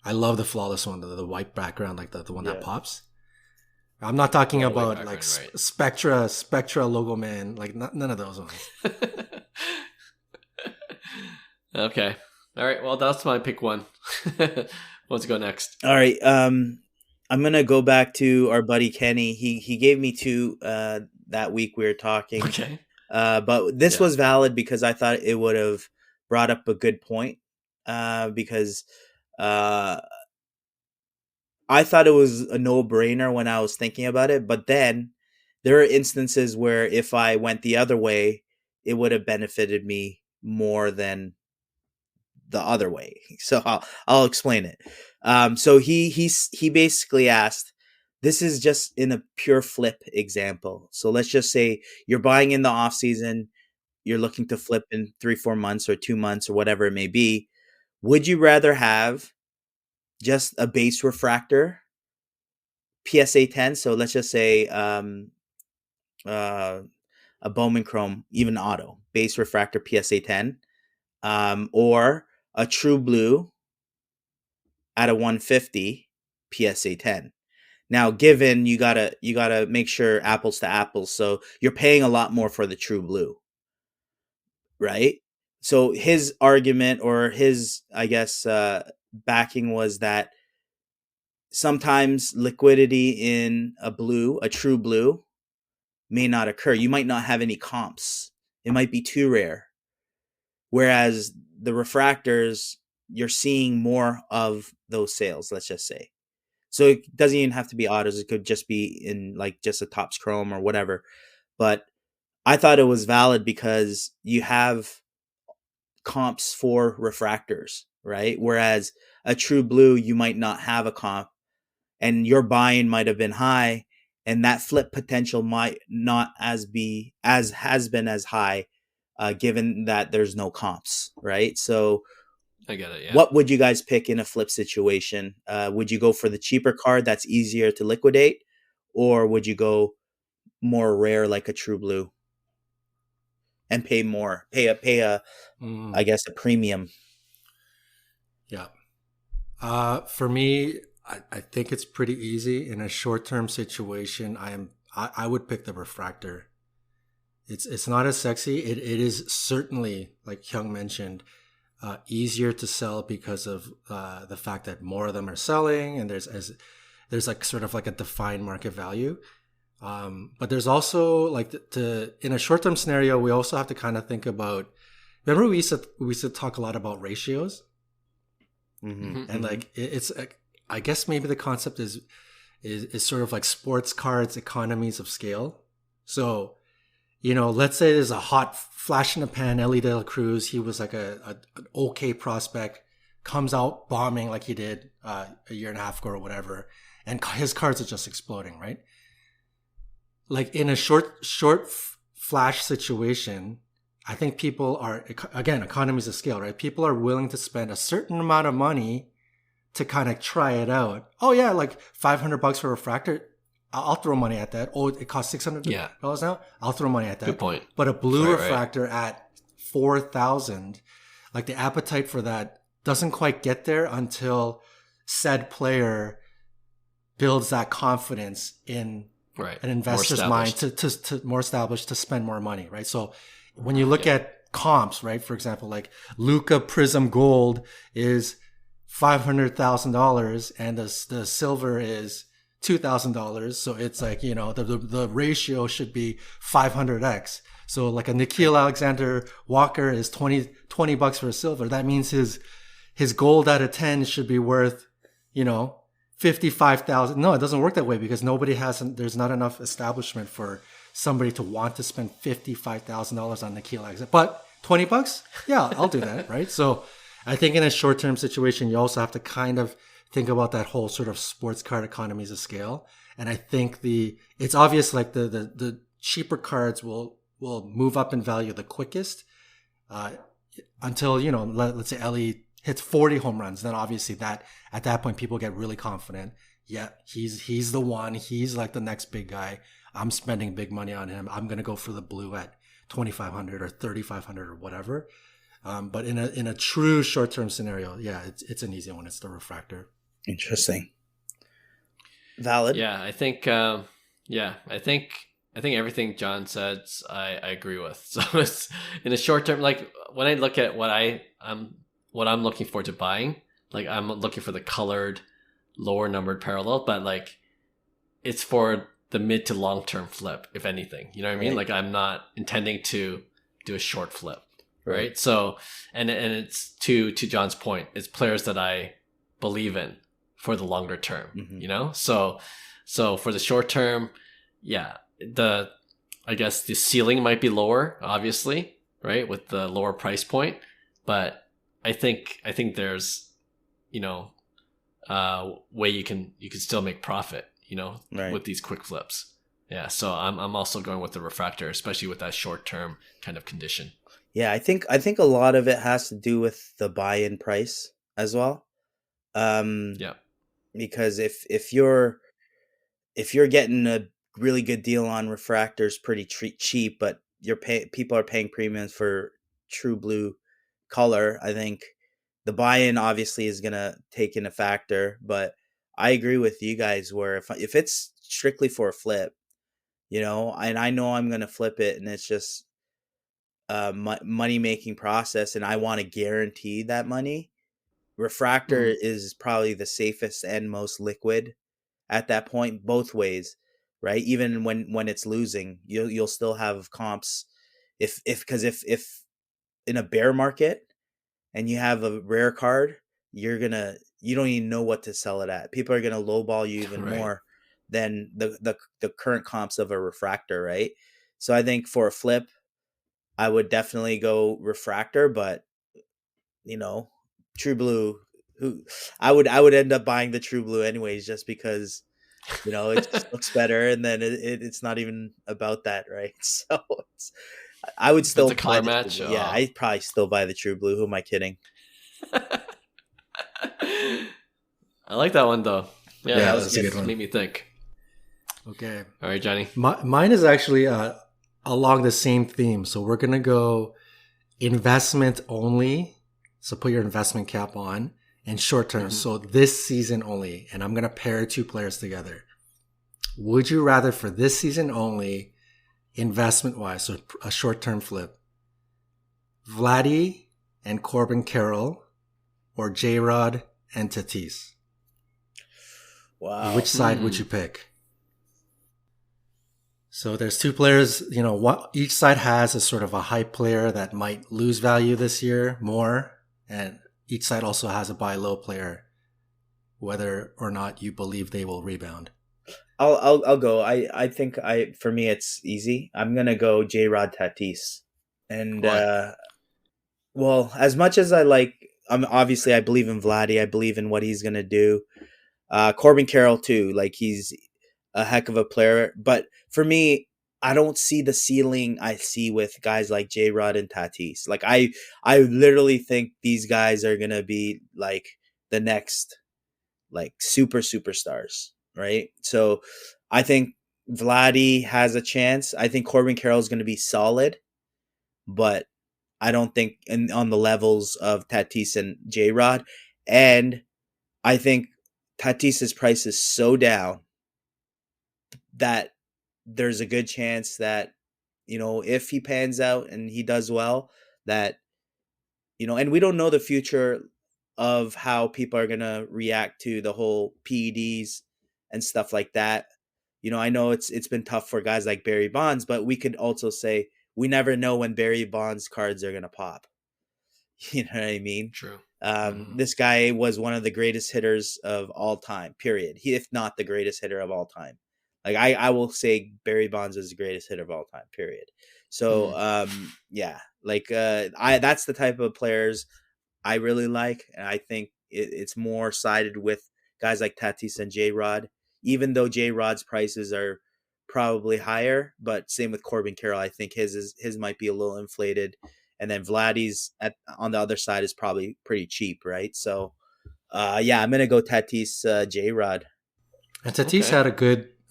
I love the flawless one, the white background, like the one that Yeah. pops. I'm not talking Oh, white about background, like right. Spectra Logo Man, like none of those ones. Okay. All right. Well, that's my pick one. Let's go next. All right. I'm gonna go back to our buddy Kenny. He gave me two that week we were talking. Okay. But this Yeah. was valid because I thought it would have brought up a good point. Because I thought it was a no-brainer when I was thinking about it, but then there are instances where if I went the other way, it would have benefited me more than the other way. So I'll explain it. So he basically asked, this is just in a pure flip example. So let's just say you're buying in the off season, you're looking to flip in 3-4 months or 2 months or whatever it may be. Would you rather have just a base refractor PSA 10? So let's just say a Bowman Chrome, even auto base refractor PSA 10, or a True Blue at a 150 PSA 10. Now, given you gotta make sure apples to apples, so you're paying a lot more for the True Blue, right? So his argument or his, I guess, backing was that sometimes liquidity in a True Blue, may not occur. You might not have any comps. It might be too rare. Whereas the refractors, you're seeing more of those sales, let's just say. So it doesn't even have to be autos. It could just be in like just a Topps Chrome or whatever. But I thought it was valid because you have comps for refractors, right? Whereas a True Blue, you might not have a comp and your buy-in might have been high and that flip potential might not has been as high given that there's no comps, right? So I get it. Yeah. what would you guys pick in a flip situation? Would you go for the cheaper card that's easier to liquidate, or would you go more rare like a True Blue and pay a I guess a premium? Yeah. For me, I think it's pretty easy. In a short-term situation, I would pick the refractor. It's not as sexy. It is certainly, like Hyung mentioned, easier to sell because of the fact that more of them are selling, and there's like sort of like a defined market value. But there's also like in a short-term scenario, we also have to kind of think about. Remember, we used to talk a lot about ratios, and like it's I guess maybe the concept is sort of like sports cards economies of scale. So, let's say there's a hot flash in the pan, Ellie De La Cruz. He was like an okay prospect, comes out bombing like he did a year and a half ago or whatever, and his cards are just exploding, right? Like in a short flash situation, I think people are, again, economies of scale, right? People are willing to spend a certain amount of money to kind of try it out. Oh yeah, like $500 for a refractor. I'll throw money at that. Oh, it costs $600 now. I'll throw money at that. Good point. But a blue refractor at $4,000, like the appetite for that doesn't quite get there until said player builds that confidence in an investor's mind to more established to spend more money, right? So when you look at comps, right, for example, like Luka Prism Gold is $500,000 and the silver is $2,000. So it's like, the ratio should be 500x. So like a Nickeil Alexander Walker is $20 for a silver. That means his gold out of 10 should be worth, 55,000. No, it doesn't work that way because there's not enough establishment for somebody to want to spend $55,000 on Nickeil Alexander. But $20? Yeah, I'll do that, right? So I think in a short-term situation, you also have to kind of think about that whole sort of sports card economies of scale. And I think it's obvious like the cheaper cards will move up in value the quickest until, let's say Ellie hits 40 home runs. Then obviously that at that point, people get really confident. Yeah, he's the one. He's like the next big guy. I'm spending big money on him. I'm going to go for the blue at 2,500 or 3,500 or whatever. But in a true short-term scenario, yeah, it's an easy one. It's the refractor. Interesting. Valid. Yeah, I think I think everything John said, I agree with. So it's in the short term, like when I look at what I'm looking forward to buying, like I'm looking for the colored, lower numbered parallel, but like it's for the mid to long term flip, if anything. You know what I mean? Like I'm not intending to do a short flip. Right. So, and it's to John's point, it's players that I believe in for the longer term, So for the short term, I guess the ceiling might be lower, obviously, right, with the lower price point, but I think there's, way you can still make profit, with these quick flips. Yeah. So I'm also going with the refractor, especially with that short term kind of condition. Yeah, I think a lot of it has to do with the buy-in price as well. Because if you're getting a really good deal on refractors pretty cheap, but people are paying premiums for true blue color, I think the buy-in obviously is gonna take in a factor. But I agree with you guys where if it's strictly for a flip, and I know I'm gonna flip it, and it's just money making process, and I want to guarantee that money. Refractor is probably the safest and most liquid at that point, both ways, right? Even when it's losing, you'll still have comps. If in a bear market and you have a rare card, you don't even know what to sell it at. People are gonna lowball you even more than the current comps of a refractor, right? So I think for a flip, I would definitely go refractor, but true blue, I would end up buying the true blue anyways, just because it just looks better, and then it's not even about that, right? So I would still buy the color match. Yeah, I'd probably still buy the true blue. Who am I kidding? I like that one though. Yeah, that's a good one. Made me think. Okay. All right, Johnny. Mine is actually along the same theme. So we're going to go investment only. So put your investment cap on. in short term. So this season only, and I'm going to pair two players together. Would you rather for this season only, investment wise, so a short term flip, Vladdy and Corbin Carroll or J-Rod and Tatis? Wow. Which side would you pick? So there's two players, each side has a sort of a hype player that might lose value this year more. And each side also has a buy low player, whether or not you believe they will rebound. I'll go. I think for me it's easy. I'm gonna go J-Rod Tatis. And well, as much as I obviously I believe in Vladdy, I believe in what he's gonna do. Corbin Carroll too, like he's a heck of a player. But for me, I don't see the ceiling I see with guys like J-Rod and Tatis. Like I literally think these guys are gonna be like the next like superstars, right? So I think Vladdy has a chance. I think Corbin Carroll is gonna be solid, but I don't think on the levels of Tatis and J-Rod. And I think Tatis's price is so down that there's a good chance that, if he pans out and he does well, that, and we don't know the future of how people are going to react to the whole PEDs and stuff like that. I know it's been tough for guys like Barry Bonds, but we could also say we never know when Barry Bonds cards are going to pop. You know what I mean? True. This guy was one of the greatest hitters of all time, period. If not the greatest hitter of all time. Like I will say Barry Bonds is the greatest hitter of all time, period. So, that's the type of players I really like. And I think it's more sided with guys like Tatis and J-Rod, even though J-Rod's prices are probably higher, but same with Corbin Carroll. I think his might be a little inflated. And then Vladdy's on the other side is probably pretty cheap, right? So, I'm gonna go Tatis, J-Rod. And Tatis had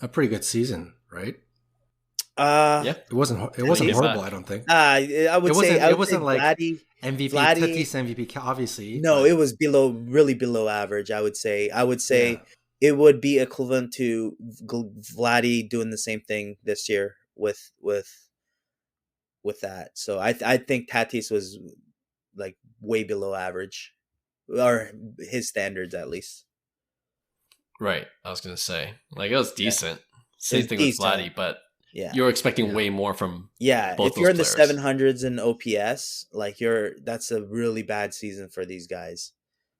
a pretty good season, right? It wasn't horrible. I don't think. I would say it wasn't like Vladdy, MVP. Vladdy, Tatis MVP, obviously. No, it was really below average. I would say it would be equivalent to Vladdy doing the same thing this year with that. So I think Tatis was like way below average, or his standards at least. Right. I was gonna say like it was decent. Same thing with Vladdy, but you're expecting way more from both if you're in those the players. 700s in OPS, like that's a really bad season for these guys.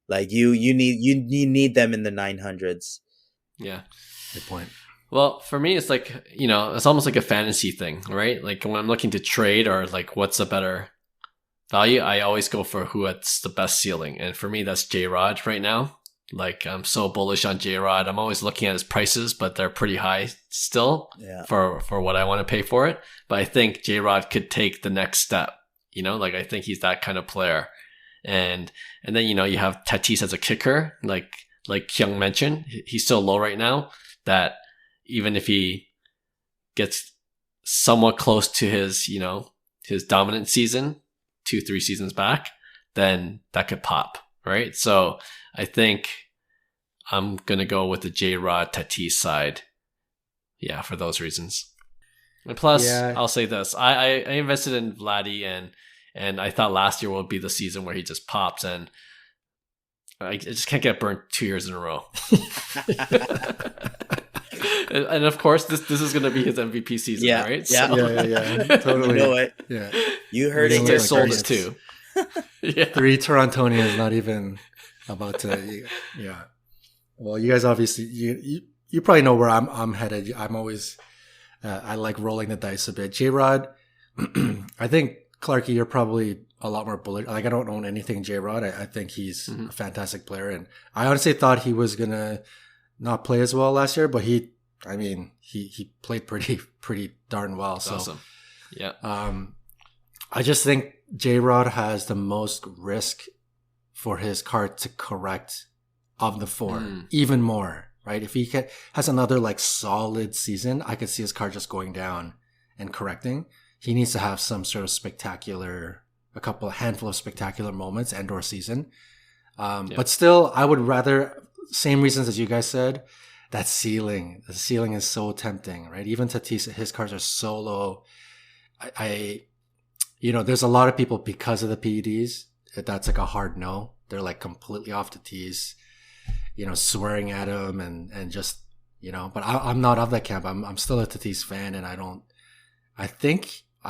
Like you need them in the 900s. Yeah. Good point. Well, for me, it's like, it's almost like a fantasy thing, right? Like when I'm looking to trade or like what's a better value, I always go for who has the best ceiling. And for me, that's J-Rod right now. Like I'm so bullish on J-Rod. I'm always looking at his prices, but they're pretty high still for what I want to pay for it. But I think J-Rod could take the next step, like I think he's that kind of player. And then, you have Tatis as a kicker, like Hyung mentioned, he's so low right now that even if he gets somewhat close to his, his dominant season, 2-3 seasons back, then that could pop, right? So I think I'm going to go with the J-Rod Tatis side. Yeah, for those reasons. And plus, I'll say this. I invested in Vladdy and I thought last year would be the season where he just pops, and I just can't get burnt 2 years in a row. And of course, this is going to be his MVP season, right? Yeah, yeah. Totally. You know it. Yeah. You heard it. I sold it too. 3 Torontonians not even about to. Yeah. Well, you guys obviously you probably know where I'm headed. I'm always I like rolling the dice a bit. J-Rod, I think Clarky, you're probably a lot more bullish. Like I don't own anything J-Rod. I think he's a fantastic player, and I honestly thought he was gonna not play as well last year, but he played pretty darn well. That's so awesome. Yeah. I just think J-Rod has the most risk for his card to correct of the 4, even more, right? If he has another like solid season, I could see his card just going down and correcting. He needs to have some sort of handful of spectacular moments and or season. But still, I would rather, same reasons as you guys said, that ceiling. The ceiling is so tempting, right? Even Tatis, his cards are so low. There's a lot of people because of the PEDs. That's like a hard no. They're like completely off Tatis, swearing at him and just, but I'm not of that camp. I'm still a Tatis fan, and I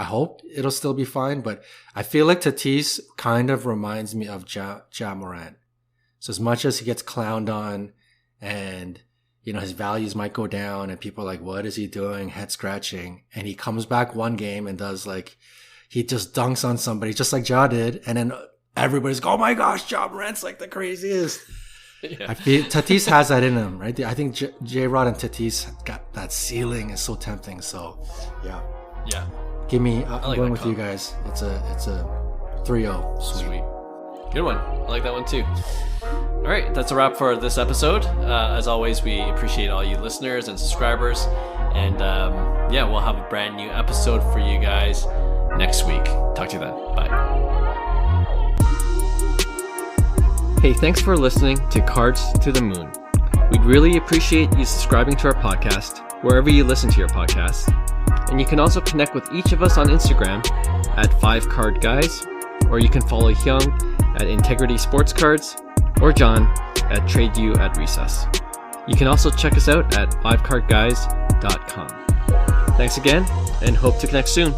hope it'll still be fine, but I feel like Tatis kind of reminds me of Ja Morant. So as much as he gets clowned on and, his values might go down and people are like, what is he doing? Head scratching. And he comes back one game and does he just dunks on somebody just like Ja did. And then everybody's like, oh my gosh, Ja Morant's like the craziest. Yeah. I feel Tatis has that in him, right? I think J-Rod and Tatis got that ceiling is so tempting. So, yeah. Yeah. Give me, I'm going with you guys. It's a 3-0. Sweet. Good one. I like that one too. All right, that's a wrap for this episode. As always, we appreciate all you listeners and subscribers. And we'll have a brand new episode for you guys next week. Talk to you then. Bye. Hey, thanks for listening to Cards to the Moon. We'd really appreciate you subscribing to our podcast wherever you listen to your podcasts. And you can also connect with each of us on Instagram at 5cardguys, or you can follow Hyung at Integrity Sports Cards, or John at TradeU at Recess. You can also check us out at 5cardguys.com. Thanks again, and hope to connect soon.